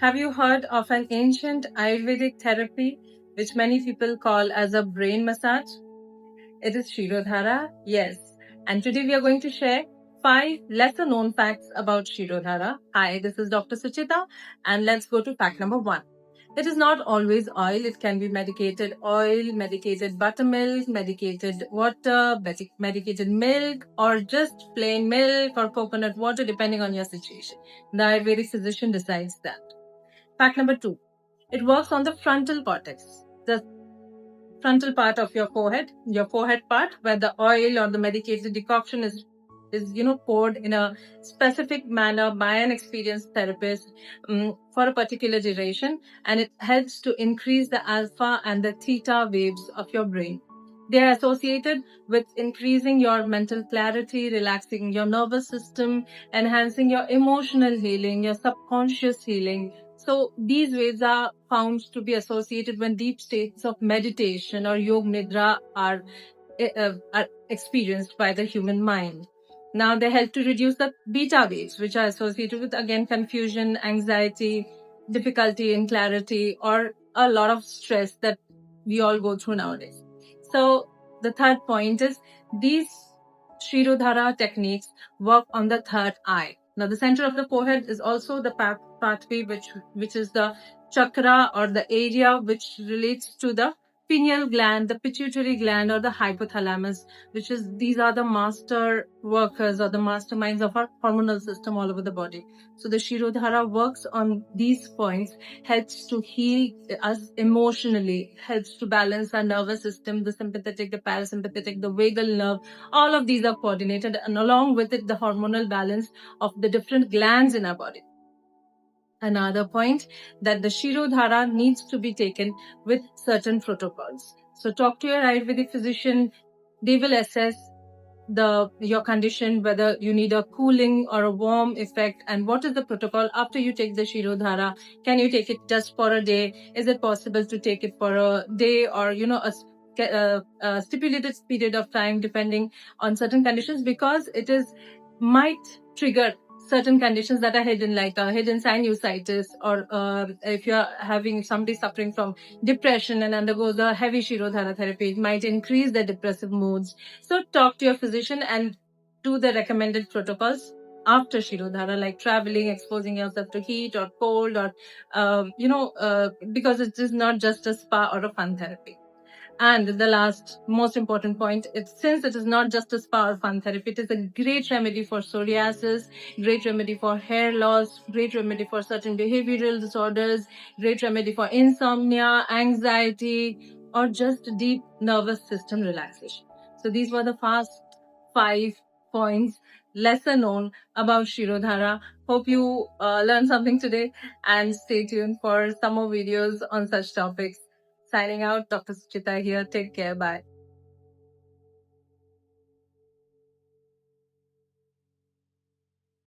Have you heard of an ancient Ayurvedic therapy which many people call as a brain massage? It is Shirodhara, yes. And today we are going to share 5 lesser known facts about Shirodhara. Hi, this is Dr. Suchita, and let's go to fact number 1. It is not always oil. It can be medicated oil, medicated buttermilk, medicated water, medicated milk, or just plain milk or coconut water, depending on your situation. The Ayurvedic physician decides that. Fact number 2. It works on the frontal cortex, the frontal part of your forehead part, where the oil or the medicated decoction is poured in a specific manner by an experienced therapist for a particular duration, and it helps to increase the alpha and the theta waves of your brain. They are associated with increasing your mental clarity, relaxing your nervous system, enhancing your emotional healing, your subconscious healing. So these waves are found to be associated when deep states of meditation or yoga nidra are experienced by the human mind. Now they help to reduce the beta waves, which are associated with, again, confusion, anxiety, difficulty in clarity, or a lot of stress that we all go through nowadays. So the third point is these Shirodhara techniques work on the third eye. Now the center of the forehead is also the pathway which is the chakra, or the area which relates to the pineal gland, the pituitary gland, or the hypothalamus, these are the master workers or the masterminds of our hormonal system all over the body. So the Shirodhara works on these points, helps to heal us emotionally, helps to balance our nervous system, the sympathetic, the parasympathetic, the vagal nerve. All of these are coordinated, and along with it, the hormonal balance of the different glands in our body. Another point, that the Shirodhara needs to be taken with certain protocols. So talk to your Ayurvedic physician. They will assess your condition, whether you need a cooling or a warm effect, and what is the protocol after you take the Shirodhara. Can you take it just for a day? Is it possible to take it for a day, or a stipulated period of time, depending on certain conditions, because it might trigger certain conditions that are hidden, like a hidden sinusitis, or if you're having somebody suffering from depression and undergoes a heavy Shirodhara therapy, it might increase their depressive moods. So talk to your physician and do the recommended protocols after Shirodhara, like traveling, exposing yourself to heat or cold, or because it is not just a spa or a fun therapy. And the last, most important point, since it is not just a spa or fun therapy, it is a great remedy for psoriasis, great remedy for hair loss, great remedy for certain behavioral disorders, great remedy for insomnia, anxiety, or just deep nervous system relaxation. So these were the first 5 points lesser known about Shirodhara. Hope you learned something today, and stay tuned for some more videos on such topics. Signing out, Dr. Suchita here. Take care. Bye.